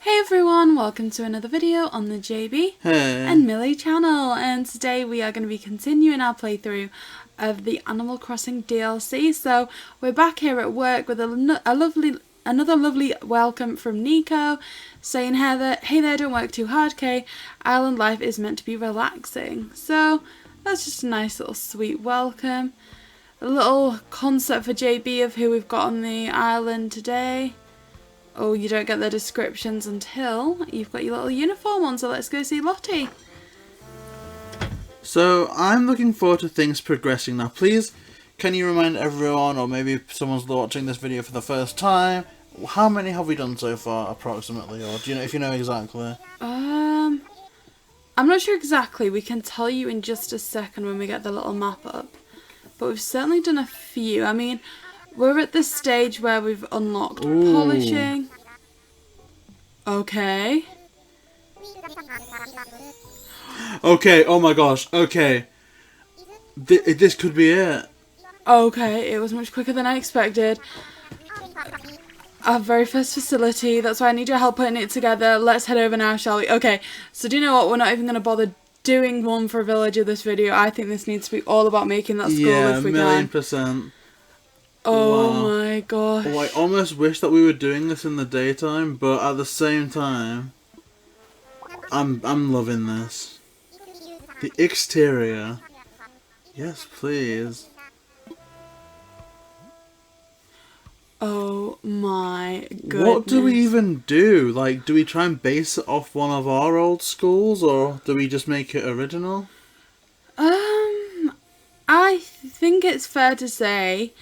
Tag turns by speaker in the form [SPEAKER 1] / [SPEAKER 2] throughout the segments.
[SPEAKER 1] Hey everyone, welcome to another video on the JayBee and Milly channel, and today we are going to be continuing our playthrough of the Animal Crossing DLC. So we're back here at work with another lovely welcome from Nico, saying hey there, don't work too hard, Kay. Island life is meant to be relaxing. So that's just a nice little sweet welcome. A little concept for JayBee of who we've got on the island today. Oh, you don't get the descriptions until you've got your little uniform on, so let's go see Lottie.
[SPEAKER 2] So, I'm looking forward to things progressing now. Please, can you remind everyone, or maybe someone's watching this video for the first time, how many have we done so far, approximately, or do you know if you know exactly?
[SPEAKER 1] I'm not sure exactly. We can tell you in just a second when we get the little map up. But we've certainly done a few. I mean, we're at the stage where we've unlocked polishing. Okay.
[SPEAKER 2] Okay, oh my gosh, okay. This could be it.
[SPEAKER 1] Okay, it was much quicker than I expected. Our very first facility, that's why I need your help putting it together. Let's head over now, shall we? Okay, so do you know what? We're not even going to bother doing one for a village of this video. I think this needs to be all about making that school if we can.
[SPEAKER 2] Yeah, 1,000,000%.
[SPEAKER 1] Oh
[SPEAKER 2] wow.
[SPEAKER 1] My gosh.
[SPEAKER 2] Oh, I almost wish that we were doing this in the daytime, but at the same time, I'm loving this. The exterior. Yes, please.
[SPEAKER 1] Oh my goodness.
[SPEAKER 2] What do we even do? Like, do we try and base it off one of our old schools, or do we just make it original?
[SPEAKER 1] I think it's fair to say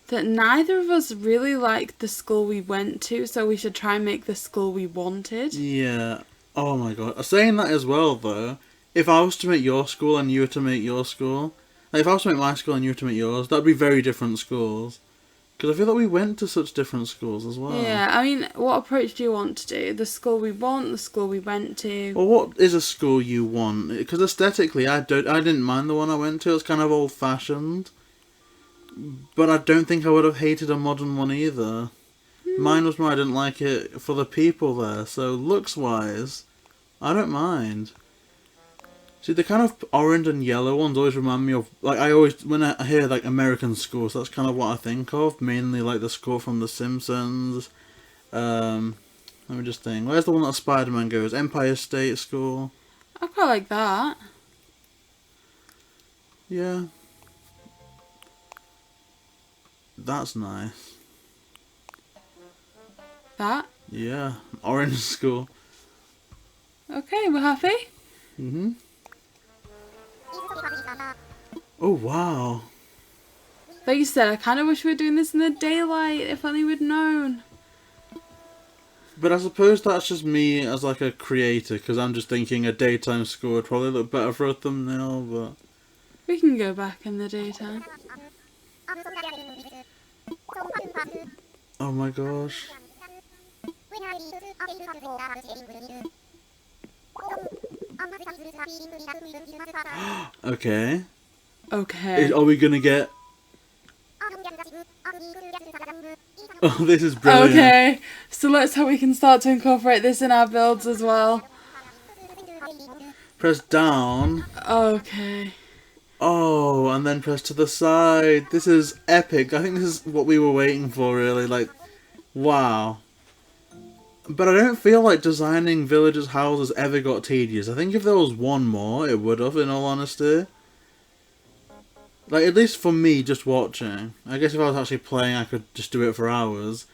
[SPEAKER 1] that neither of us really liked the school we went to, so we should try and make the school we wanted.
[SPEAKER 2] Yeah. Oh my god. Saying that as well, though, if I was to make your school and you were to make your school, like if I was to make my school and you were to make yours, that'd be very different schools. Because I feel like we went to such different schools as well.
[SPEAKER 1] Yeah, I mean, what approach do you want to do? The school we want, the school we went to?
[SPEAKER 2] Well, what is a school you want? Because aesthetically, I didn't mind the one I went to. It's kind of old-fashioned. But I don't think I would have hated a modern one either. Mine was more I didn't like it for the people there. So looks-wise, I don't mind. See, the kind of orange and yellow ones always remind me of, like, when I hear, like, American schools, that's kind of what I think of. Mainly, like, the school from The Simpsons. Let me just think. Where's the one that Spider-Man goes? Empire State School.
[SPEAKER 1] I quite like that.
[SPEAKER 2] Yeah. That's nice.
[SPEAKER 1] That?
[SPEAKER 2] Yeah. Orange school.
[SPEAKER 1] Okay, we're happy?
[SPEAKER 2] Mm-hmm. Oh, wow.
[SPEAKER 1] Like you said, I kind of wish we were doing this in the daylight, if only we'd known.
[SPEAKER 2] But I suppose that's just me as, like, a creator, because I'm just thinking a daytime school would probably look better for a thumbnail, but...
[SPEAKER 1] We can go back in the daytime.
[SPEAKER 2] Oh my gosh. Okay.
[SPEAKER 1] Okay.
[SPEAKER 2] Are we gonna get... Oh, this is brilliant.
[SPEAKER 1] Okay, so let's hope we can start to incorporate this in our builds as well.
[SPEAKER 2] Press down.
[SPEAKER 1] Okay.
[SPEAKER 2] Oh, and then press to the side. This is epic. I think this is what we were waiting for, really. Like, wow. But I don't feel like designing villagers' houses ever got tedious. I think if there was one more, it would have, in all honesty. Like, at least for me, just watching. I guess if I was actually playing, I could just do it for hours.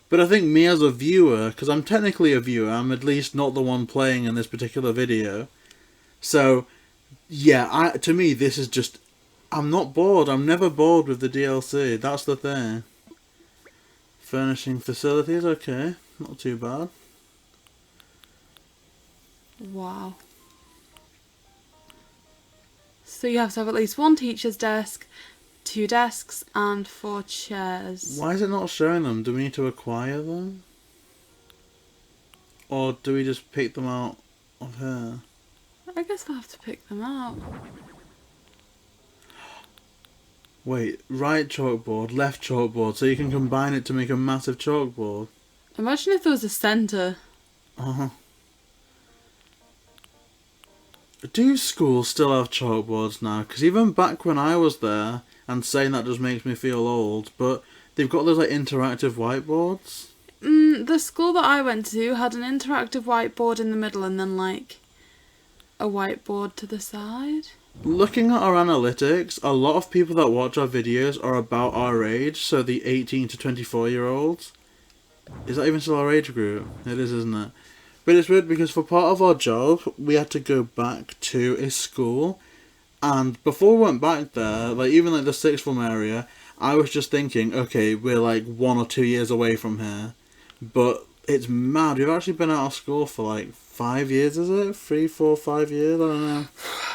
[SPEAKER 2] But I think me as a viewer, because I'm technically a viewer, I'm at least not the one playing in this particular video. So, yeah, to me, this is just... I'm not bored. I'm never bored with the DLC. That's the thing. Furnishing facilities, okay. Not too bad.
[SPEAKER 1] Wow. So you have to have at least one teacher's desk, 2 desks, and 4 chairs.
[SPEAKER 2] Why is it not showing them? Do we need to acquire them? Or do we just pick them out of here?
[SPEAKER 1] I guess we'll have to pick them out.
[SPEAKER 2] Wait, right chalkboard, left chalkboard, so you can combine it to make a massive chalkboard.
[SPEAKER 1] Imagine if there was a centre.
[SPEAKER 2] Do schools still have chalkboards now? Because even back when I was there, and saying that just makes me feel old, but they've got those like interactive whiteboards.
[SPEAKER 1] The school that I went to had an interactive whiteboard in the middle and then like a whiteboard to the side.
[SPEAKER 2] Looking at our analytics, a lot of people that watch our videos are about our age, so the 18 to 24-year-olds. Is that even still our age group? It is, isn't it? But it's weird because for part of our job, we had to go back to a school. And before we went back there, like even like the sixth form area, I was just thinking, okay, we're like 1 or 2 years away from here. But it's mad. We've actually been out of school for like 5 years, is it? 3, 4, 5 years? I don't know.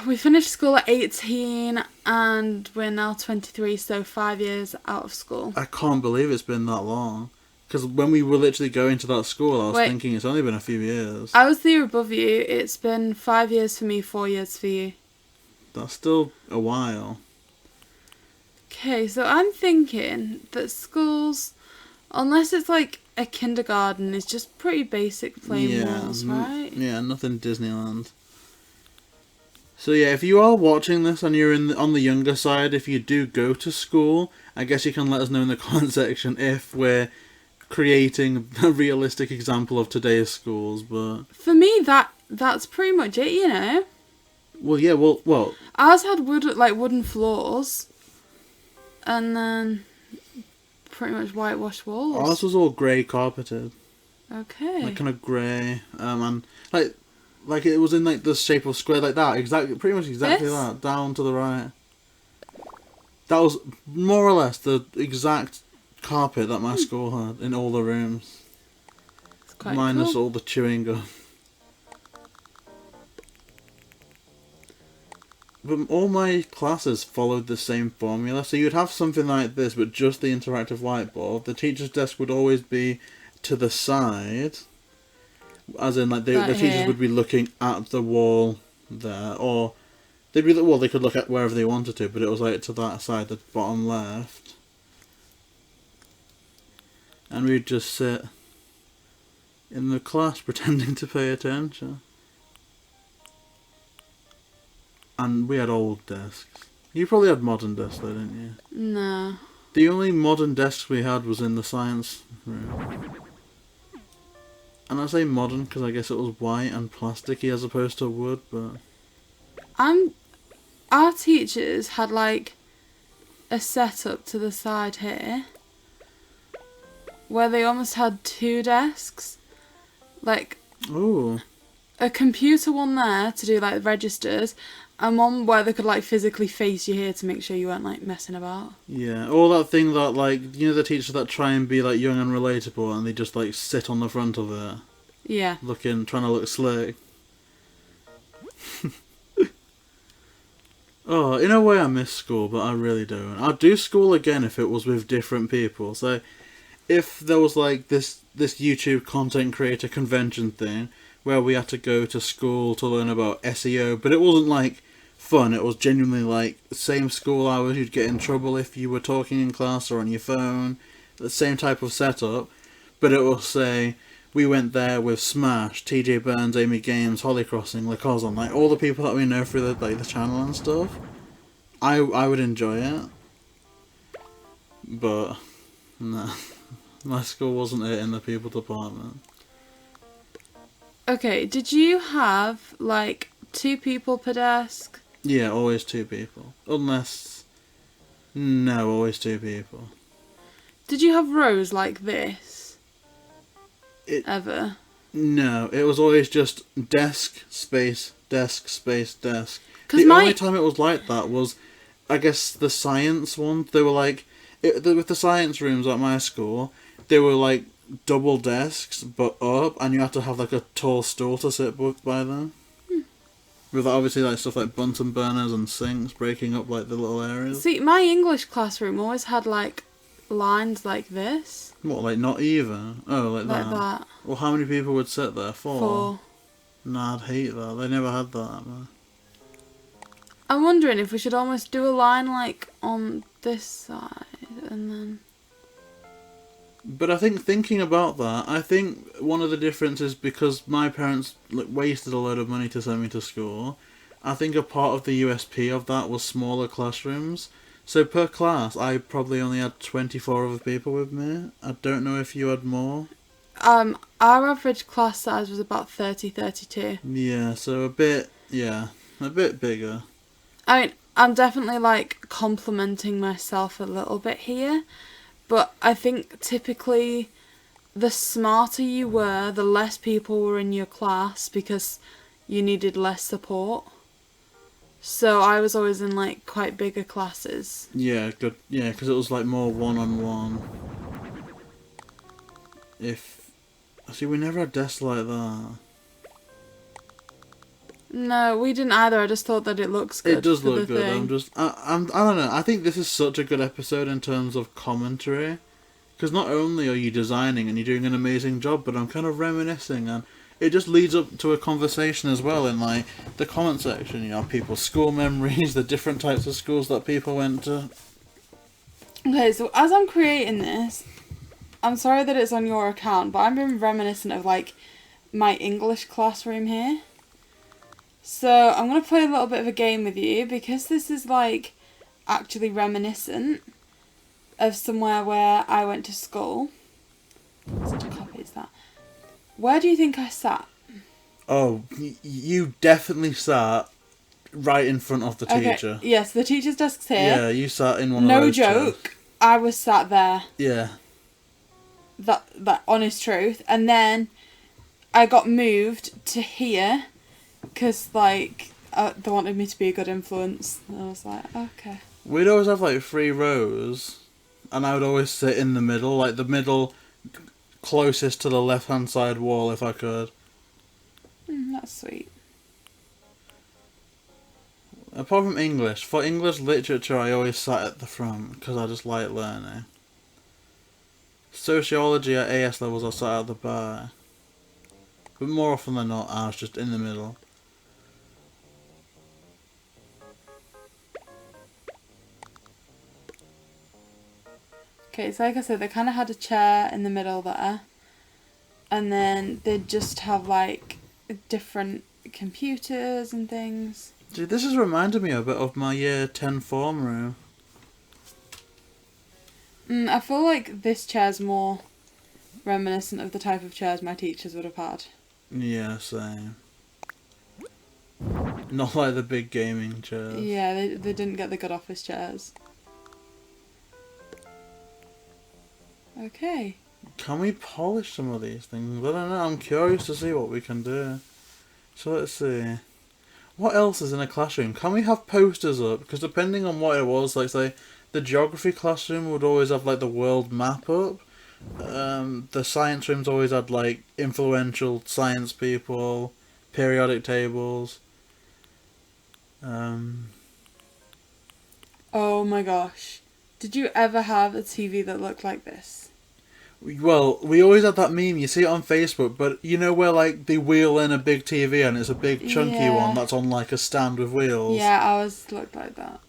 [SPEAKER 1] We finished school at 18 and we're now 23, so 5 years out of school.
[SPEAKER 2] I can't believe it's been that long. Because when we were literally going to that school, I was thinking it's only been a few years.
[SPEAKER 1] I was the year above you. It's been 5 years for me, 4 years for you.
[SPEAKER 2] That's still a while.
[SPEAKER 1] Okay, so I'm thinking that schools, unless it's like a kindergarten, is just pretty basic plain walls, right?
[SPEAKER 2] Yeah, nothing Disneyland. So yeah, if you are watching this and you're on the younger side, if you do go to school, I guess you can let us know in the comment section if we're creating a realistic example of today's schools. But
[SPEAKER 1] for me, that's pretty much it, you know.
[SPEAKER 2] Well, yeah, well.
[SPEAKER 1] Ours had wooden floors, and then pretty much whitewashed walls.
[SPEAKER 2] Ours was all grey carpeted.
[SPEAKER 1] Okay.
[SPEAKER 2] Like kind of grey, and like it was in like the shape of square, like that, pretty much exactly that, down to the right. That was more or less the exact carpet that my school had in all the rooms.
[SPEAKER 1] It's quite
[SPEAKER 2] minus
[SPEAKER 1] cool.
[SPEAKER 2] all the chewing gum. But all my classes followed the same formula, so you'd have something like this, but just the interactive whiteboard. The teacher's desk would always be to the side, as in like the teachers would be looking at the wall there, or they could look at wherever they wanted to, but it was like to that side, the bottom left, and we'd just sit in the class pretending to pay attention. And we had old desks. You probably had modern desks though, didn't you?
[SPEAKER 1] No.
[SPEAKER 2] The only modern desks we had was in the science room. And I say modern because I guess it was white and plasticky as opposed to wood, but...
[SPEAKER 1] Our teachers had like a setup to the side here where they almost had 2 desks. Like...
[SPEAKER 2] Ooh.
[SPEAKER 1] A computer one there to do like registers, and one where they could like physically face you here to make sure you weren't like messing about.
[SPEAKER 2] Yeah, all that thing that like, you know the teachers that try and be like young and relatable and they just like sit on the front of it.
[SPEAKER 1] Yeah.
[SPEAKER 2] Trying to look slick. Oh, in a way I miss school, but I really don't. I'd do school again if it was with different people. So, if there was like this YouTube content creator convention thing, where we had to go to school to learn about SEO, but it wasn't like fun, it was genuinely like the same school hours, you'd get in trouble if you were talking in class or on your phone, the same type of setup, but it will say, we went there with Smash, TJ Burns, Amy Games, Holly Crossing, Lacozon, like all the people that we know through the channel and stuff. I would enjoy it, but no, my school wasn't it in the people department.
[SPEAKER 1] Okay, did you have like 2 people per desk?
[SPEAKER 2] Yeah, always 2 people. No, always 2 people.
[SPEAKER 1] Did you have rows like this? Ever?
[SPEAKER 2] No, it was always just desk, space, desk, space, desk. The only time it was like that was, I guess, the science one. They were like, with the science rooms at my school, they were like double desks but up, and you had to have like a tall stool to sit by them. With obviously like stuff like Bunsen burners and sinks breaking up like the little areas.
[SPEAKER 1] See, my English classroom always had like lines like this.
[SPEAKER 2] What, like not even? Oh, like that. Well, how many people would sit there? 4? Nah, I'd hate that. They never had that, man.
[SPEAKER 1] I'm wondering if we should almost do a line like on this side and then...
[SPEAKER 2] But I think thinking about that, I think one of the differences, because my parents wasted a load of money to send me to school, I think a part of the USP of that was smaller classrooms. So per class, I probably only had 24 other people with me. I don't know if you had more.
[SPEAKER 1] Our average class size was about 32.
[SPEAKER 2] Yeah, so a bit bigger.
[SPEAKER 1] I mean, I'm definitely like complimenting myself a little bit here, but I think typically the smarter you were, the less people were in your class because you needed less support. So I was always in like quite bigger classes.
[SPEAKER 2] Yeah, good. Yeah, because it was like more one-on-one. See, we never had desks like that.
[SPEAKER 1] No, we didn't either. I just thought that it looks good.
[SPEAKER 2] It does
[SPEAKER 1] for
[SPEAKER 2] look
[SPEAKER 1] the
[SPEAKER 2] good.
[SPEAKER 1] thing.
[SPEAKER 2] I don't know. I think this is such a good episode in terms of commentary, because not only are you designing and you're doing an amazing job, but I'm kind of reminiscing, and it just leads up to a conversation as well in like the comment section. You know, people's school memories, the different types of schools that people went to.
[SPEAKER 1] Okay, so as I'm creating this, I'm sorry that it's on your account, but I'm being reminiscent of like my English classroom here. So I'm going to play a little bit of a game with you because this is like actually reminiscent of somewhere where I went to school. Such a copy is that. Where do you think I sat?
[SPEAKER 2] Oh, you definitely sat right in front of the teacher.
[SPEAKER 1] Okay, yes, the teacher's desk's here.
[SPEAKER 2] Yeah, you sat in one of
[SPEAKER 1] No
[SPEAKER 2] those
[SPEAKER 1] joke,
[SPEAKER 2] chairs.
[SPEAKER 1] I was sat there.
[SPEAKER 2] Yeah.
[SPEAKER 1] That honest truth. And then I got moved to here because like they wanted me to be a good influence. And I was like, okay.
[SPEAKER 2] We'd always have like 3 rows, and I would always sit in the middle, like the middle closest to the left-hand side wall if I could.
[SPEAKER 1] That's sweet.
[SPEAKER 2] Apart from English, for English literature I always sat at the front because I just like learning. Sociology at AS levels I sat at the back. But more often than not I was just in the middle.
[SPEAKER 1] Okay, so like I said, they kind of had a chair in the middle there. And then they'd just have like different computers and things.
[SPEAKER 2] Dude, this has reminded me a bit of my year 10 form room.
[SPEAKER 1] I feel like this chair's more reminiscent of the type of chairs my teachers would have had.
[SPEAKER 2] Yeah, same. Not like the big gaming chairs.
[SPEAKER 1] Yeah, they didn't get the good office chairs. Okay.
[SPEAKER 2] Can we polish some of these things? I don't know, I'm curious to see what we can do. So let's see. What else is in a classroom? Can we have posters up? Because depending on what it was, like say, the geography classroom would always have like the world map up. The science rooms always had like influential science people, periodic tables.
[SPEAKER 1] Oh my gosh. Did you ever have a TV that looked like this?
[SPEAKER 2] Well, we always had that meme, you see it on Facebook, but you know where like they wheel in a big TV and it's a big chunky one that's on like a stand with wheels?
[SPEAKER 1] Yeah, ours looked like that.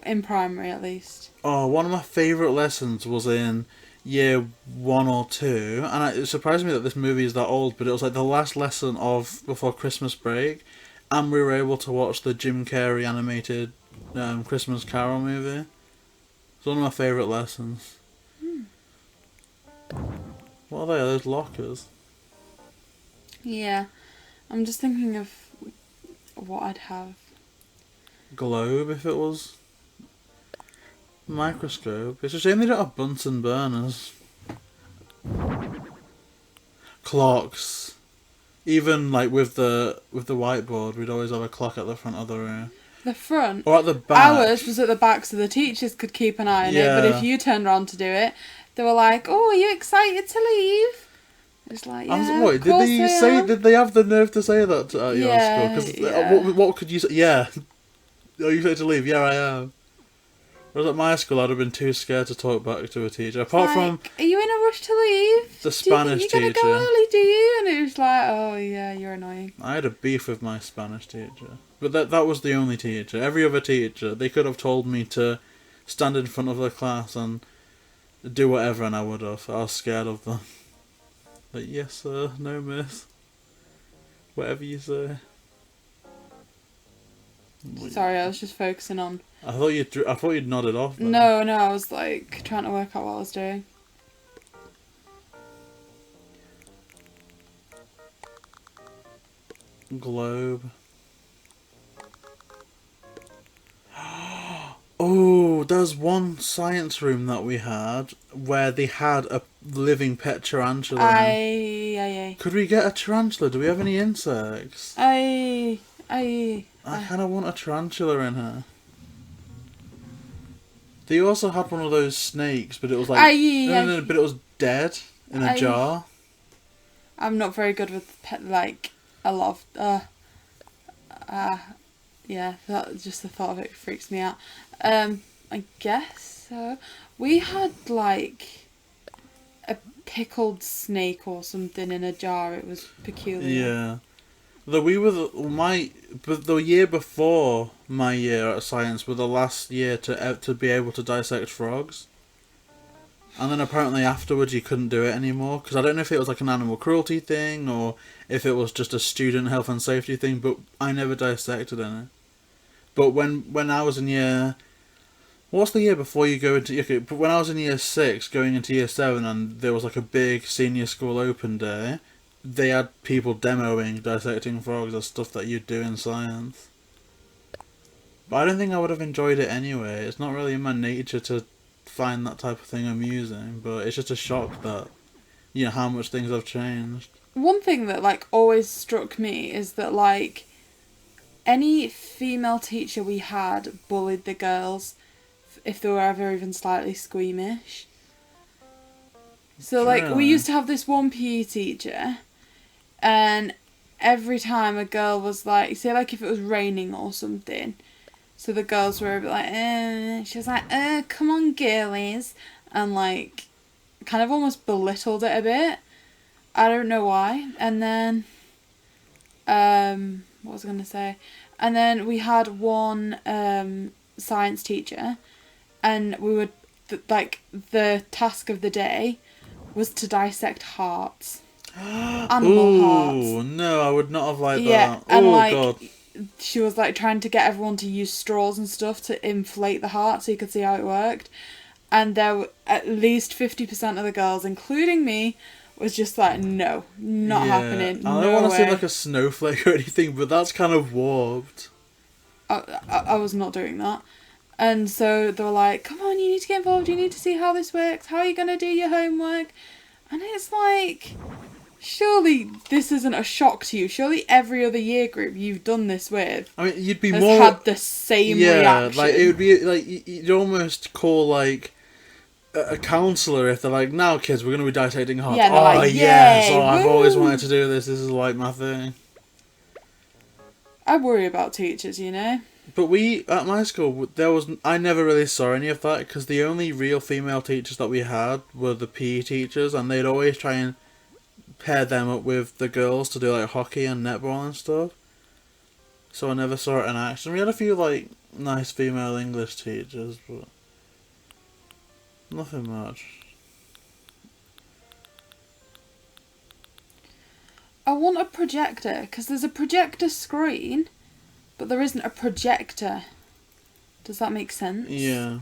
[SPEAKER 1] In primary at least.
[SPEAKER 2] Oh, one of my favourite lessons was in year 1 or 2, and it surprised me that this movie is that old, but it was like the last lesson of before Christmas break, and we were able to watch the Jim Carrey animated Christmas Carol movie. It's one of my favourite lessons. What are they? Are those lockers?
[SPEAKER 1] Yeah. I'm just thinking of what I'd have.
[SPEAKER 2] Globe, if it was. Microscope. It's a shame they don't have Bunsen burners. Clocks. Even like with the whiteboard, we'd always have a clock at the front of the room.
[SPEAKER 1] The front?
[SPEAKER 2] Or at the back.
[SPEAKER 1] Ours was at the back so the teachers could keep an eye on it, but if you turned around to do it, they were like, "Oh, are you excited to leave?" It's like, yeah,
[SPEAKER 2] Wait, did they have the nerve to say that at your school? Because what could you say? Yeah. Are you excited to leave? Yeah, I am. Whereas at my school, I'd have been too scared to talk back to a teacher. Apart from...
[SPEAKER 1] Are you in a rush to leave?
[SPEAKER 2] The Spanish teacher.
[SPEAKER 1] You're going to go early, do you? And it was like, oh yeah, you're annoying.
[SPEAKER 2] I had a beef with my Spanish teacher. But that was the only teacher. Every other teacher, they could have told me to stand in front of the class and do whatever, and I would have. I was scared of them. Like, yes sir, no miss. Whatever you say.
[SPEAKER 1] Sorry, I was just focusing on...
[SPEAKER 2] I thought you'd nodded off. Then.
[SPEAKER 1] No, I was like trying to work out what I was doing.
[SPEAKER 2] Globe. Oh, there's one science room that we had where they had a living pet tarantula.
[SPEAKER 1] Aye.
[SPEAKER 2] Could we get a tarantula? Do we have any insects?
[SPEAKER 1] I
[SPEAKER 2] kind of want a tarantula in here. They also had one of those snakes, but it was like no, but it was dead in a jar.
[SPEAKER 1] I'm not very good with pet, like a lot of yeah. Just the thought of it freaks me out. I guess so. We had like a pickled snake or something in a jar. It was peculiar.
[SPEAKER 2] Yeah. Though we were but the year before my year at science were the last year to be able to dissect frogs. And then apparently afterwards you couldn't do it anymore, because I don't know if it was like an animal cruelty thing or if it was just a student health and safety thing, but I never dissected any. But when I was in year... What's the year before you go into... Okay, but when I was in year 6 going into year 7 and there was like a big senior school open day, they had people demoing dissecting frogs as stuff that you'd do in science. But I don't think I would have enjoyed it anyway. It's not really in my nature to find that type of thing amusing, but it's just a shock that, you know, how much things have changed.
[SPEAKER 1] One thing that like always struck me is that like any female teacher we had bullied the girls if they were ever even slightly squeamish. So like we used to have this one PE teacher, and every time a girl was like, say like if it was raining or something, so the girls were like, she was like, come on girlies, and like kind of almost belittled it a bit. I don't know why. And then what was I gonna say? And then we had one science teacher, and we would like the task of the day was to dissect hearts. Animal hearts.
[SPEAKER 2] Oh no, I would not have liked
[SPEAKER 1] that.
[SPEAKER 2] And
[SPEAKER 1] God. She was like trying to get everyone to use straws and stuff to inflate the heart so you could see how it worked. And there were at least 50% of the girls, including me, was just like, no, not happening.
[SPEAKER 2] I don't want to seem like a snowflake or anything, but that's kind of warped.
[SPEAKER 1] I was not doing that. And so they were like, come on, you need to get involved, you need to see how this works, how are you going to do your homework? And it's like, surely this isn't a shock to you. Surely every other year group you've done this with,
[SPEAKER 2] I mean, you'd be
[SPEAKER 1] has
[SPEAKER 2] more
[SPEAKER 1] had the same reaction.
[SPEAKER 2] Like it would be like you'd almost call like a counsellor if they're like, now kids, we're going to be dissecting hearts.
[SPEAKER 1] Yeah,
[SPEAKER 2] oh
[SPEAKER 1] like,
[SPEAKER 2] yes,
[SPEAKER 1] woo!
[SPEAKER 2] I've always wanted to do this. This is like my thing.
[SPEAKER 1] I worry about teachers, you know.
[SPEAKER 2] But at my school, I never really saw any of that, because the only real female teachers that we had were the PE teachers, and they'd always try and pair them up with the girls to do like hockey and netball and stuff. So I never saw it in action. We had a few like nice female English teachers, but nothing much.
[SPEAKER 1] I want a projector, because there's a projector screen, but there isn't a projector. Does that make sense?
[SPEAKER 2] Yeah.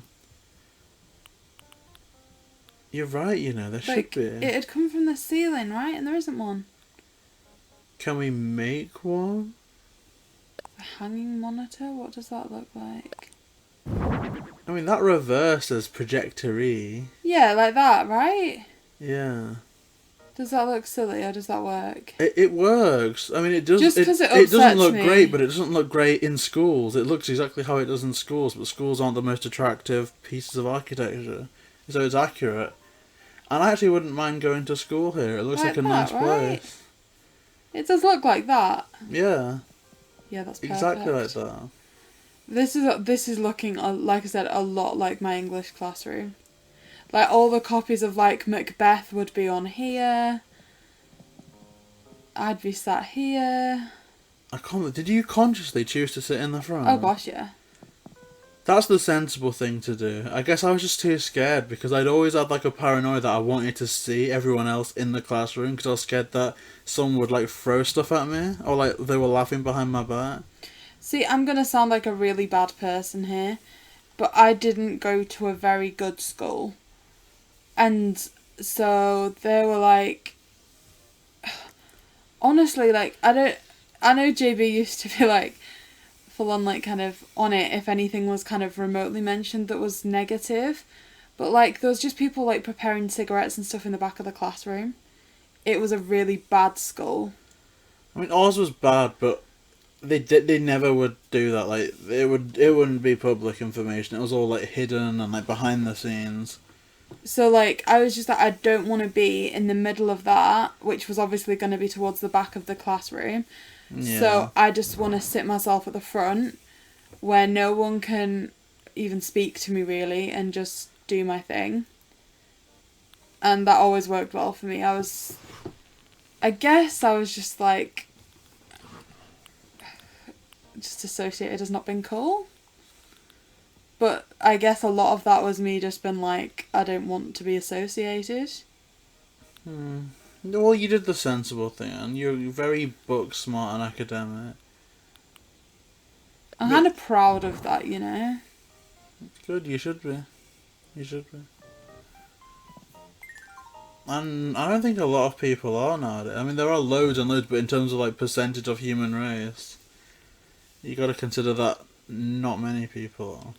[SPEAKER 2] You're right, you know, there should be.
[SPEAKER 1] It'd come from the ceiling, right? And there isn't one. Can
[SPEAKER 2] we make one?
[SPEAKER 1] A hanging monitor? What does that look like?
[SPEAKER 2] I mean, that reverses projector-y.
[SPEAKER 1] Yeah, like that, right?
[SPEAKER 2] Yeah.
[SPEAKER 1] Does that look silly, or does that work?
[SPEAKER 2] It works. I mean, it does.
[SPEAKER 1] Just because
[SPEAKER 2] it doesn't look great, but it doesn't look great in schools. It looks exactly how it does in schools, but schools aren't the most attractive pieces of architecture, so it's accurate. And I actually wouldn't mind going to school here. It looks like a nice place.
[SPEAKER 1] It does look like that.
[SPEAKER 2] Yeah.
[SPEAKER 1] Yeah, that's perfect.
[SPEAKER 2] Exactly like that.
[SPEAKER 1] This is looking, like I said, a lot like my English classroom. Like, all the copies of, like, Macbeth would be on here. I'd be sat here.
[SPEAKER 2] Did you consciously choose to sit in the front?
[SPEAKER 1] Oh, gosh, yeah.
[SPEAKER 2] That's the sensible thing to do. I guess I was just too scared because I'd always had like a paranoia that I wanted to see everyone else in the classroom because I was scared that someone would like throw stuff at me or like they were laughing behind my back.
[SPEAKER 1] See, I'm going to sound like a really bad person here, but I didn't go to a very good school. And so they were like, honestly, like, I know JayBee used to be like, full on like kind of on it if anything was kind of remotely mentioned that was negative. But like, there was just people like preparing cigarettes and stuff in the back of the classroom. It was a really bad school.
[SPEAKER 2] I mean, ours was bad, but they never would do that. Like, it wouldn't be public information. It was all like hidden and like behind the scenes.
[SPEAKER 1] So like, I was just like, I don't want to be in the middle of that, which was obviously going to be towards the back of the classroom.
[SPEAKER 2] Yeah.
[SPEAKER 1] So I just want to sit myself at the front where no one can even speak to me really and just do my thing. And that always worked well for me. I guess I was just like, just associated as not being cool. But I guess a lot of that was me just being like, I don't want to be associated.
[SPEAKER 2] Well, you did the sensible thing, and you're very book smart and academic.
[SPEAKER 1] I'm kind of proud of that, you know?
[SPEAKER 2] It's good, you should be. You should be. And I don't think a lot of people are nowadays. I mean, there are loads and loads, but in terms of like percentage of human race, you got to consider that not many people are.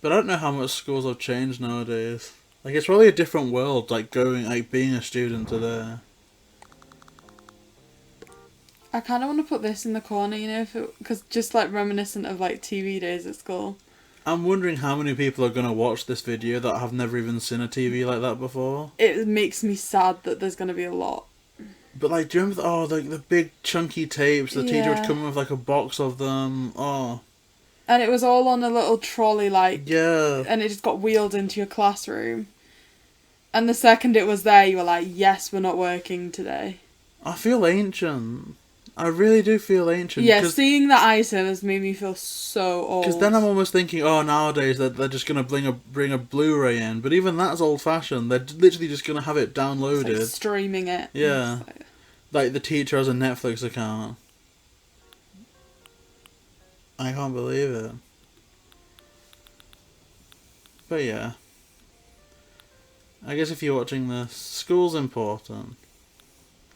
[SPEAKER 2] But I don't know how much schools have changed nowadays. Like, it's probably a different world, like being a student today.
[SPEAKER 1] I kind of want to put this in the corner, you know, because just like reminiscent of like TV days at school.
[SPEAKER 2] I'm wondering how many people are going to watch this video that have never even seen a TV like that before.
[SPEAKER 1] It makes me sad that there's going to be a lot.
[SPEAKER 2] But like, do you remember the big chunky tapes? The teacher would come in with like a box of them. Oh.
[SPEAKER 1] And it was all on a little trolley, like...
[SPEAKER 2] Yeah.
[SPEAKER 1] And it just got wheeled into your classroom. And the second it was there, you were like, yes, we're not working today.
[SPEAKER 2] I feel ancient. I really do feel ancient.
[SPEAKER 1] Yeah, seeing that item has made me feel so old.
[SPEAKER 2] Because then I'm almost thinking, oh, nowadays they're just going to bring a Blu-ray in. But even that's old-fashioned. They're literally just going to have it downloaded.
[SPEAKER 1] It's like streaming it.
[SPEAKER 2] Yeah. Like the teacher has a Netflix account. I can't believe it. But yeah. I guess if you're watching this, school's important.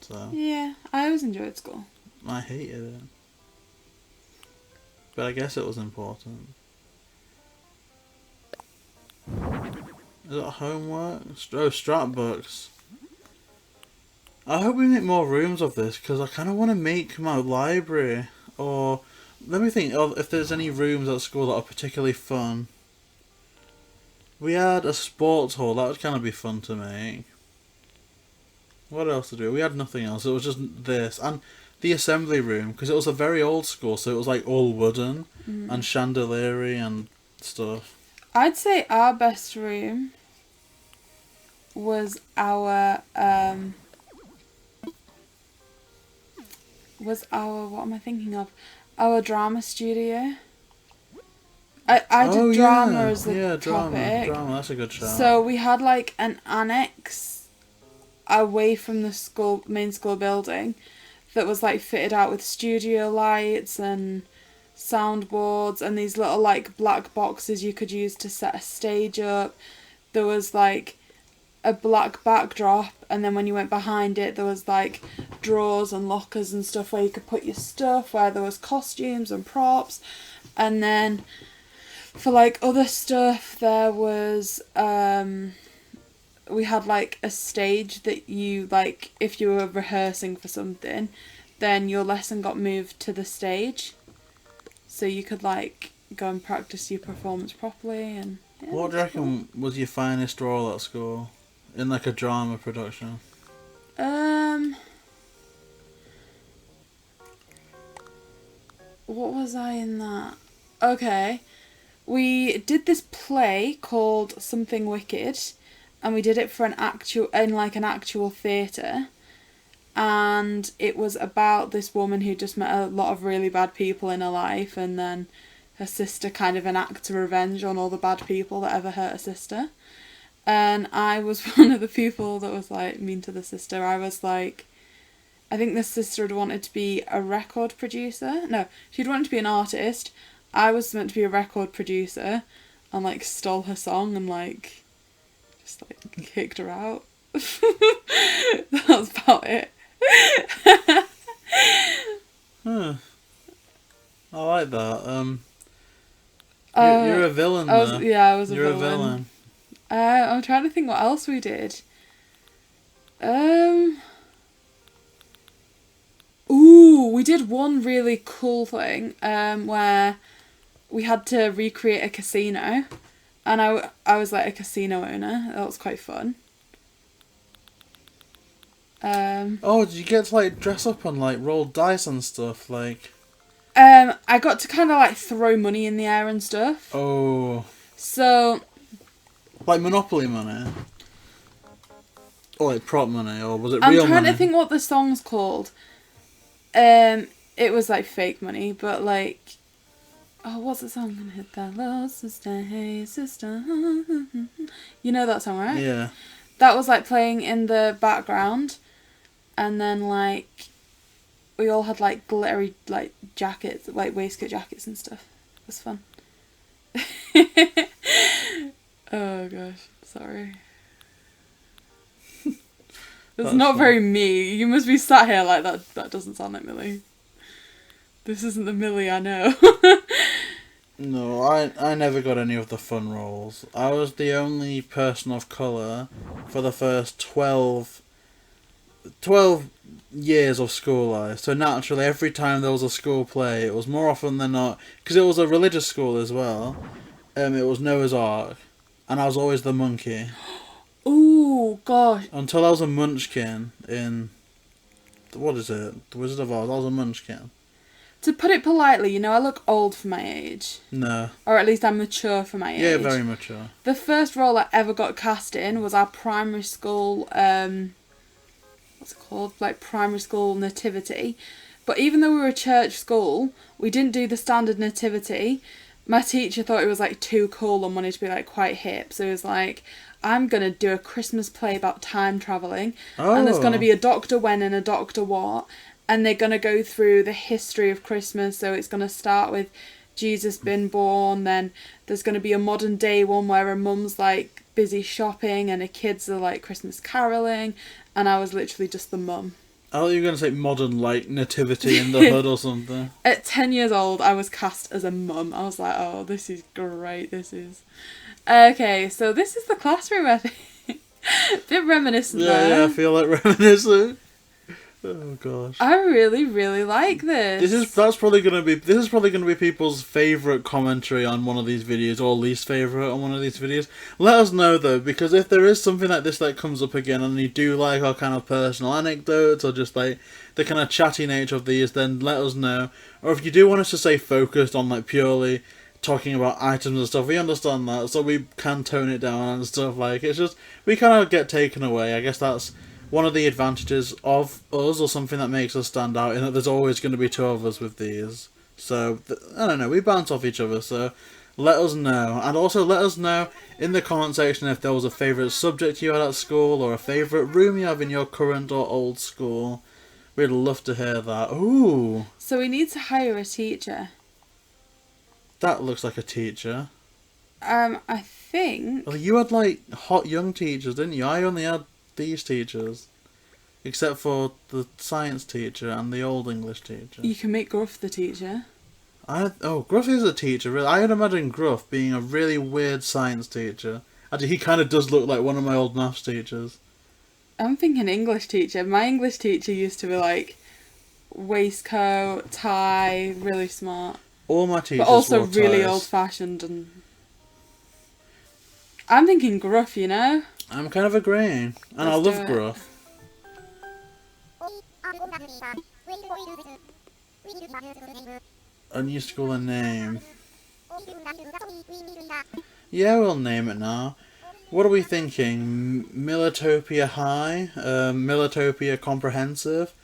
[SPEAKER 2] So.
[SPEAKER 1] Yeah, I always enjoyed school.
[SPEAKER 2] I hated it. But I guess it was important. Is it homework? Oh, scrapbooks. I hope we make more rooms of this, because I kind of want to make my library. Or, let me think if there's any rooms at school that are particularly fun. We had a sports hall, that would kind of be fun to make. What else to do? We had nothing else, it was just this. And the assembly room, because it was a very old school, so it was like all wooden and chandelier and stuff.
[SPEAKER 1] I'd say our best room was our what am I thinking of? Our drama studio. I did drama as the topic.
[SPEAKER 2] Drama, that's a good shout.
[SPEAKER 1] So we had like an annex away from the main school building that was like fitted out with studio lights and soundboards and these little like black boxes you could use to set a stage up. There was like a black backdrop, and then when you went behind it there was like drawers and lockers and stuff where you could put your stuff, where there was costumes and props. And then for like other stuff there was we had like a stage that you like, if you were rehearsing for something, then your lesson got moved to the stage so you could like go and practice your performance properly. And yeah,
[SPEAKER 2] what do you reckon was your finest role at school in like a drama production?
[SPEAKER 1] What was I in that? Okay, we did this play called Something Wicked, and we did it for an actual theatre, and it was about this woman who just met a lot of really bad people in her life, and then her sister kind of enacts revenge on all the bad people that ever hurt her sister. And I was one of the people that was like mean to the sister. I was like, I think the sister had wanted to be a record producer. No, she'd wanted to be an artist. I was meant to be a record producer and like stole her song and like just like kicked her out. That was about it.
[SPEAKER 2] Huh. I like that. You're a villain though.
[SPEAKER 1] Yeah, I was a
[SPEAKER 2] You're
[SPEAKER 1] villain.
[SPEAKER 2] a villain.
[SPEAKER 1] I'm trying to think what else we did. Ooh, we did one really cool thing where we had to recreate a casino, and I was like a casino owner. That was quite fun.
[SPEAKER 2] Oh, did you get to like dress up and like roll dice and stuff like?
[SPEAKER 1] I got to kind of like throw money in the air and stuff.
[SPEAKER 2] Oh.
[SPEAKER 1] So.
[SPEAKER 2] Like Monopoly money? Or like prop money, or was it
[SPEAKER 1] I'm
[SPEAKER 2] real money?
[SPEAKER 1] trying to think what the song's called. It was like fake money, but like... Oh, what's the song? I'm gonna hit that low, sister, hey, sister. You know that song, right?
[SPEAKER 2] Yeah.
[SPEAKER 1] That was like playing in the background. And then like... We all had like glittery like jackets, like waistcoat jackets and stuff. It was fun. Oh gosh, sorry. That's not fun. Very me. You must be sat here like that. That doesn't sound like Milly. This isn't the Milly I know.
[SPEAKER 2] No, I never got any of the fun roles. I was the only person of colour for the first 12 years of school life. So naturally, every time there was a school play, it was more often than not, because it was a religious school as well, it was Noah's Ark. And I was always the monkey.
[SPEAKER 1] Ooh, gosh.
[SPEAKER 2] Until I was a munchkin in... What is it? The Wizard of Oz. I was a munchkin.
[SPEAKER 1] To put it politely, you know, I look old for my age.
[SPEAKER 2] No.
[SPEAKER 1] Or at least I'm mature for my age.
[SPEAKER 2] Yeah, very mature.
[SPEAKER 1] The first role I ever got cast in was our primary school... what's it called? Like primary school nativity. But even though we were a church school, we didn't do the standard nativity. My teacher thought it was like too cool and wanted to be like quite hip, so he was like, I'm gonna do a Christmas play about time travelling, and there's gonna be a Doctor When and a Doctor What, and they're gonna go through the history of Christmas. So it's gonna start with Jesus being born, then there's gonna be a modern day one where a mum's like busy shopping and her kids are like Christmas caroling, and I was literally just the mum.
[SPEAKER 2] I thought you were going to say modern, like, nativity in the hood or something.
[SPEAKER 1] At 10 years old, I was cast as a mum. I was like, oh, this is great, this is. Okay, so this is the classroom, I think. Bit reminiscent there.
[SPEAKER 2] Yeah, I feel like reminiscent. Oh gosh.
[SPEAKER 1] I really, really like this.
[SPEAKER 2] This is probably gonna be people's favourite commentary on one of these videos, or least favourite on one of these videos. Let us know though, because if there is something like this that comes up again and you do like our kind of personal anecdotes or just like the kind of chatty nature of these, then let us know. Or if you do want us to stay focused on like purely talking about items and stuff, we understand that, so we can tone it down and stuff. Like, it's just, we kind of get taken away. I guess that's one of the advantages of us, or something that makes us stand out, in that there's always going to be two of us with these. So, I don't know, we bounce off each other, so let us know. And also let us know in the comment section if there was a favourite subject you had at school, or a favourite room you have in your current or old school. We'd love to hear that. Ooh.
[SPEAKER 1] So we need to hire a teacher.
[SPEAKER 2] That looks like a teacher.
[SPEAKER 1] I think...
[SPEAKER 2] Well, you had, like, hot young teachers, didn't you? I only had these teachers, except for the science teacher and the old English teacher.
[SPEAKER 1] You can make Gruff the teacher.
[SPEAKER 2] Gruff is a teacher, really. I would imagine Gruff being a really weird science teacher. Actually, he kind of does look like one of my old maths teachers.
[SPEAKER 1] I'm thinking English teacher. My English teacher used to be like waistcoat, tie, really smart.
[SPEAKER 2] All my teachers
[SPEAKER 1] but also
[SPEAKER 2] wore
[SPEAKER 1] really
[SPEAKER 2] ties.
[SPEAKER 1] old-fashioned. And I'm thinking Gruff, you know?
[SPEAKER 2] I'm kind of agreeing. And I love Gruff. A new school and name. Yeah, we'll name it now. What are we thinking? Militopia High? Militopia Comprehensive?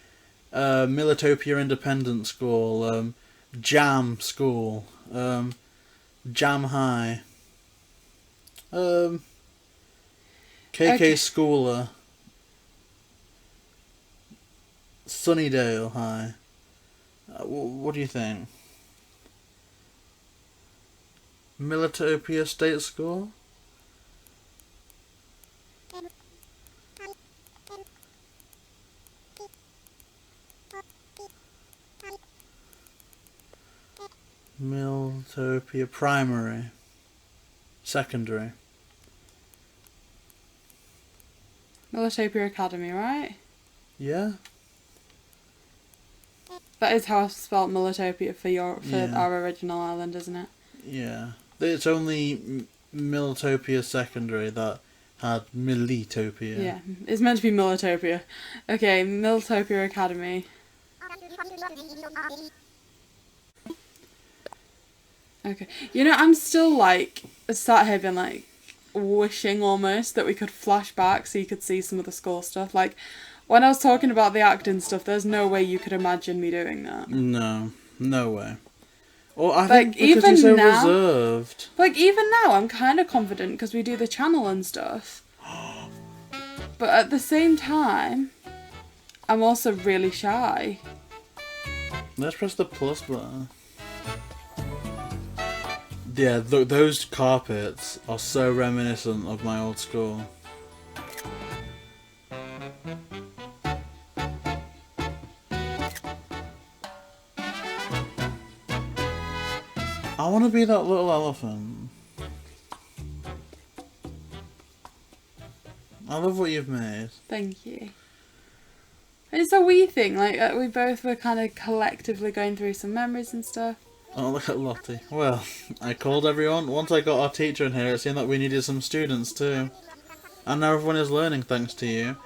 [SPEAKER 2] Militopia Independent School? Jam School? Jam High. KK
[SPEAKER 1] Okay.
[SPEAKER 2] Schooler. Sunnydale High. What do you think? Militopia State School? Militopia Primary. Secondary.
[SPEAKER 1] Militopia Academy, right?
[SPEAKER 2] Yeah?
[SPEAKER 1] That is how I spelled Militopia for
[SPEAKER 2] Yeah.
[SPEAKER 1] our original island, isn't it?
[SPEAKER 2] Yeah. It's only Militopia Secondary that had Militopia.
[SPEAKER 1] Yeah, it's meant to be Militopia. Okay, Militopia Academy. Okay, you know, I'm still like sat here being like wishing almost that we could flash back so you could see some of the school stuff. Like when I was talking about the acting stuff, there's no way you could imagine me doing that.
[SPEAKER 2] No way. Well, I
[SPEAKER 1] Like,
[SPEAKER 2] think because
[SPEAKER 1] even
[SPEAKER 2] you're so
[SPEAKER 1] now-
[SPEAKER 2] reserved.
[SPEAKER 1] Like even now, I'm kind of confident because we do the channel and stuff. But at the same time, I'm also really shy.
[SPEAKER 2] Let's press the plus button. Yeah, those carpets are so reminiscent of my old school. I want to be that little elephant. I love what you've made.
[SPEAKER 1] Thank you. It's a wee thing, like we both were kind of collectively going through some memories and stuff.
[SPEAKER 2] Oh, look at Lottie. Well, I called everyone. Once I got our teacher in here, it seemed like we needed some students too. And now everyone is learning thanks to you.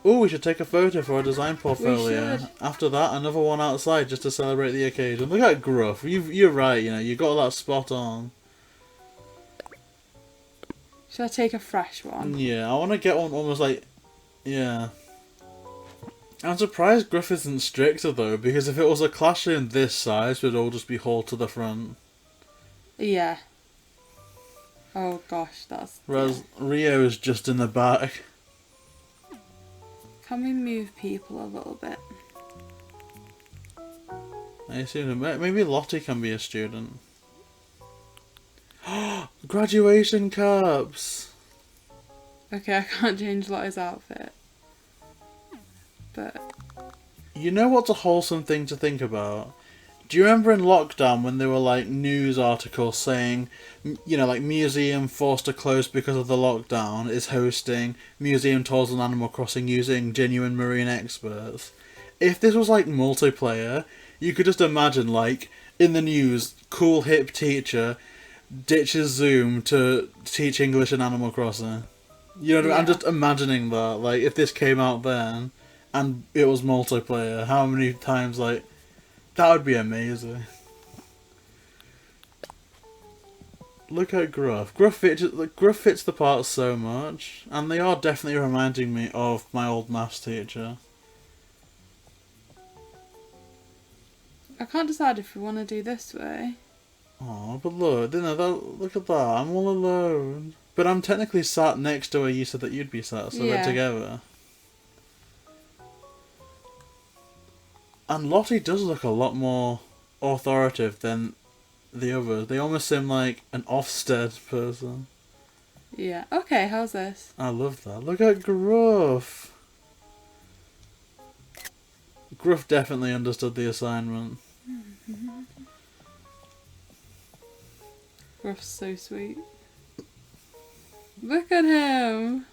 [SPEAKER 2] Oh, we should take a photo for our design portfolio.
[SPEAKER 1] We should.
[SPEAKER 2] After that, another one outside just to celebrate the occasion. Look at Gruff. You're right, you know, you got that spot on.
[SPEAKER 1] Should I take a fresh one?
[SPEAKER 2] Yeah, I want to get one almost like... Yeah. I'm surprised Gruff isn't stricter though, because if it was a classroom this size, we'd all just be hauled to the front.
[SPEAKER 1] Yeah. Oh gosh, that's...
[SPEAKER 2] Whereas Rio is just in the back.
[SPEAKER 1] Can we move people a little bit?
[SPEAKER 2] I assume maybe Lottie can be a student. Graduation caps!
[SPEAKER 1] Okay, I can't change Lottie's outfit. But...
[SPEAKER 2] You know what's a wholesome thing to think about? Do you remember in lockdown when there were like news articles saying, you know, like museum forced to close because of the lockdown is hosting museum tours on Animal Crossing using genuine marine experts? If this was like multiplayer, you could just imagine like in the news, cool hip teacher ditches Zoom to teach English in Animal Crossing. You know what I mean? I'm just imagining that, like if this came out then and it was multiplayer, how many times like that would be amazing. Look at Gruff. Gruff fits the part so much, and they are definitely reminding me of my old maths teacher.
[SPEAKER 1] I can't decide if we want to do this way.
[SPEAKER 2] Oh, but look, look at that. I'm all alone. But I'm technically sat next to where you said that you'd be sat, so we're together. And Lottie does look a lot more authoritative than the others. They almost seem like an Ofsted person.
[SPEAKER 1] Yeah. Okay, how's this?
[SPEAKER 2] I love that. Look at Gruff. Gruff definitely understood the assignment.
[SPEAKER 1] Gruff's so sweet. Look at him!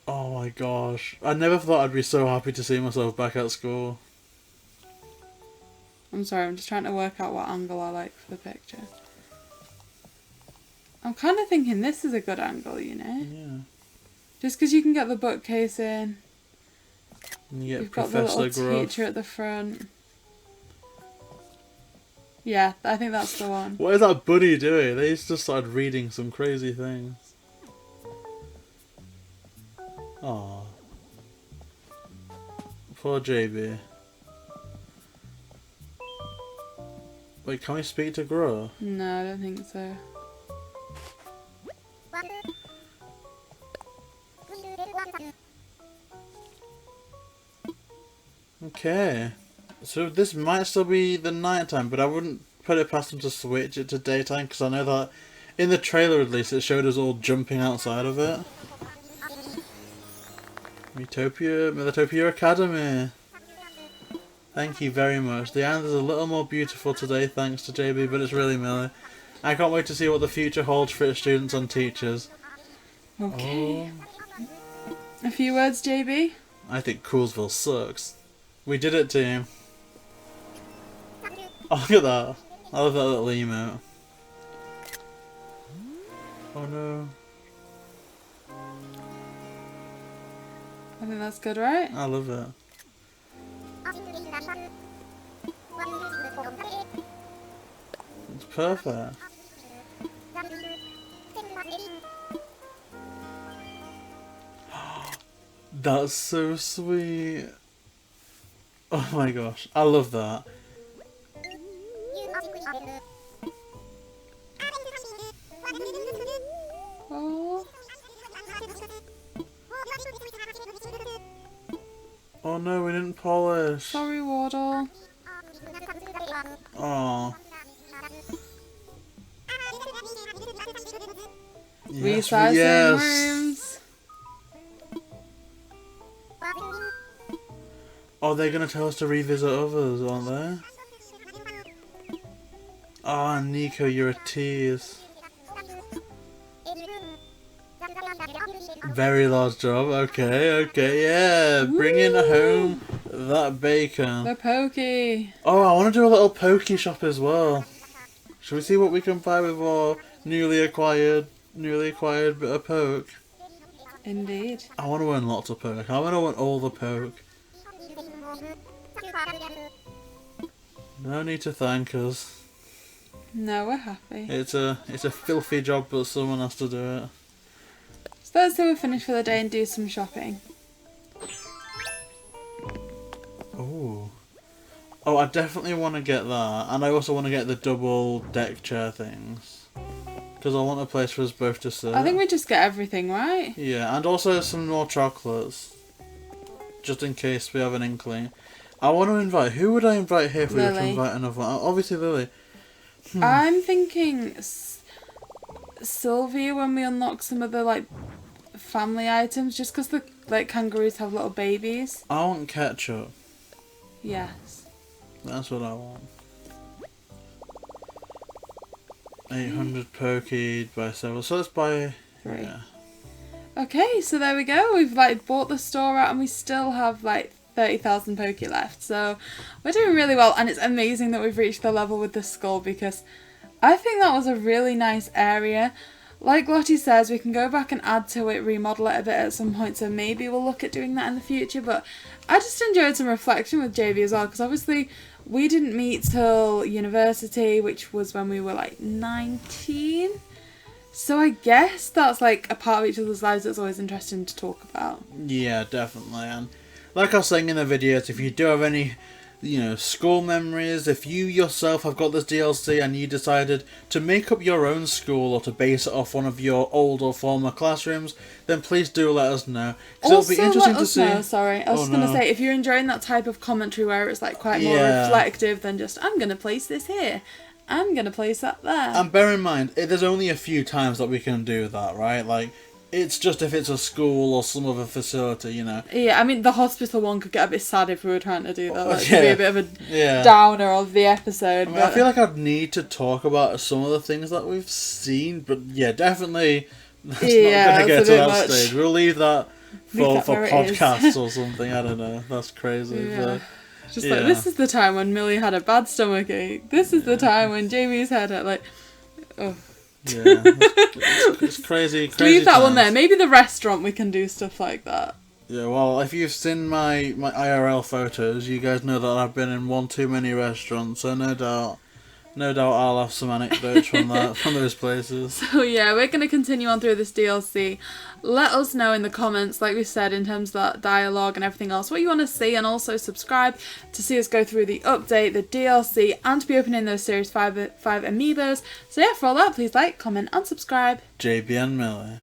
[SPEAKER 2] Oh my gosh. I never thought I'd be so happy to see myself back at school.
[SPEAKER 1] I'm sorry, I'm just trying to work out what angle I like for the picture. I'm kind of thinking this is a good angle, you know?
[SPEAKER 2] Yeah.
[SPEAKER 1] Just because you can get the bookcase in.
[SPEAKER 2] And you get
[SPEAKER 1] You've got
[SPEAKER 2] Professor
[SPEAKER 1] the little
[SPEAKER 2] Gruff.
[SPEAKER 1] teacher at the front. Yeah, I think that's the one.
[SPEAKER 2] What is that bunny doing? They just started reading some crazy things. Aww. Poor JayBee. Wait, can we speak to Grow?
[SPEAKER 1] No, I don't think so.
[SPEAKER 2] Okay. So this might still be the nighttime, but I wouldn't put it past them to switch it to daytime, because I know that in the trailer at least it showed us all jumping outside of it. Metopia Academy. Thank you very much. The island is a little more beautiful today thanks to JayBee, but it's really Milly. I can't wait to see what the future holds for its students and teachers.
[SPEAKER 1] Okay. Oh. A few words, JayBee?
[SPEAKER 2] I think Coolsville sucks. We did it, team. Oh, look at that. I love that little emote. Oh no.
[SPEAKER 1] I think that's good, right?
[SPEAKER 2] I love it. It's perfect. That's so sweet. Oh my gosh, I love that.
[SPEAKER 1] Oh.
[SPEAKER 2] Oh no, we didn't polish.
[SPEAKER 1] Sorry, Wardle.
[SPEAKER 2] Oh.
[SPEAKER 1] Resizing rooms.
[SPEAKER 2] Oh, they're gonna tell us to revisit others, aren't they? Ah, oh, Nico, you're a tease. Very large job. Okay, yeah. Woo! Bringing home that bacon.
[SPEAKER 1] The pokey.
[SPEAKER 2] Oh, I want to do a little pokey shop as well. Should we see what we can buy with our newly acquired bit of poke?
[SPEAKER 1] Indeed.
[SPEAKER 2] I want to earn lots of poke. I want to earn all the poke. No need to thank us.
[SPEAKER 1] No, we're happy.
[SPEAKER 2] It's a filthy job, but someone has to do it.
[SPEAKER 1] So let's say we're finished for the day and do some shopping.
[SPEAKER 2] Oh, I definitely want to get that, and I also want to get the double deck chair things, because I want a place for us both to sit.
[SPEAKER 1] I think we just get everything, right?
[SPEAKER 2] Yeah, and also some more chocolates, just in case we have an inkling. I want to invite. Who would I invite here if we were to invite another one? Obviously Lily.
[SPEAKER 1] I'm thinking Sylvia when we unlock some of the like family items, just because the like kangaroos have little babies.
[SPEAKER 2] I want ketchup.
[SPEAKER 1] Yes.
[SPEAKER 2] That's what I want. 800 pokied by several. So let's buy
[SPEAKER 1] 3.
[SPEAKER 2] Yeah.
[SPEAKER 1] Okay, so there we go. We've like bought the store out and we still have like 30,000 Poke left. So we're doing really well, and it's amazing that we've reached the level with the skull, because I think that was a really nice area. Like Lottie says, we can go back and add to it, remodel it a bit at some point, so maybe we'll look at doing that in the future. But I just enjoyed some reflection with JayBee as well, because obviously we didn't meet till university, which was when we were like 19. So I guess that's like a part of each other's lives that's always interesting to talk about.
[SPEAKER 2] Yeah, definitely. And like I was saying in the videos, if you do have any, school memories, if you yourself have got this DLC and you decided to make up your own school or to base it off one of your old or former classrooms, then please do let us know.
[SPEAKER 1] Also,
[SPEAKER 2] it'll be interesting to see.
[SPEAKER 1] I was just going to say, if you're enjoying that type of commentary where it's like quite more reflective than just, I'm going to place this here, I'm going to place that there.
[SPEAKER 2] And bear in mind, there's only a few times that we can do that, right? Like, it's just if it's a school or some other facility,
[SPEAKER 1] Yeah, I mean, the hospital one could get a bit sad if we were trying to do that. That could be a bit of a downer of the episode.
[SPEAKER 2] I feel like I'd need to talk about some of the things that we've seen, but yeah, definitely that's not going to get to that stage. We'll leave that for podcasts or something. I don't know. That's crazy.
[SPEAKER 1] Yeah.
[SPEAKER 2] But,
[SPEAKER 1] just like, this is the time when Milly had a bad stomachache. This is the time when JayBee's had it. Like, oh.
[SPEAKER 2] Yeah, it's crazy.
[SPEAKER 1] Leave that
[SPEAKER 2] times.
[SPEAKER 1] one there. Maybe the restaurant we can do stuff like that.
[SPEAKER 2] Yeah, well, if you've seen my IRL photos, you guys know that I've been in one too many restaurants, so no doubt No doubt I'll have some anecdotes from those places.
[SPEAKER 1] So yeah, we're going to continue on through this DLC. Let us know in the comments, like we said, in terms of that dialogue and everything else, what you want to see, and also subscribe to see us go through the update, the DLC, and to be opening those Series 5 amiibos. So yeah, for all that, please like, comment, and subscribe.
[SPEAKER 2] JayBee and Milly.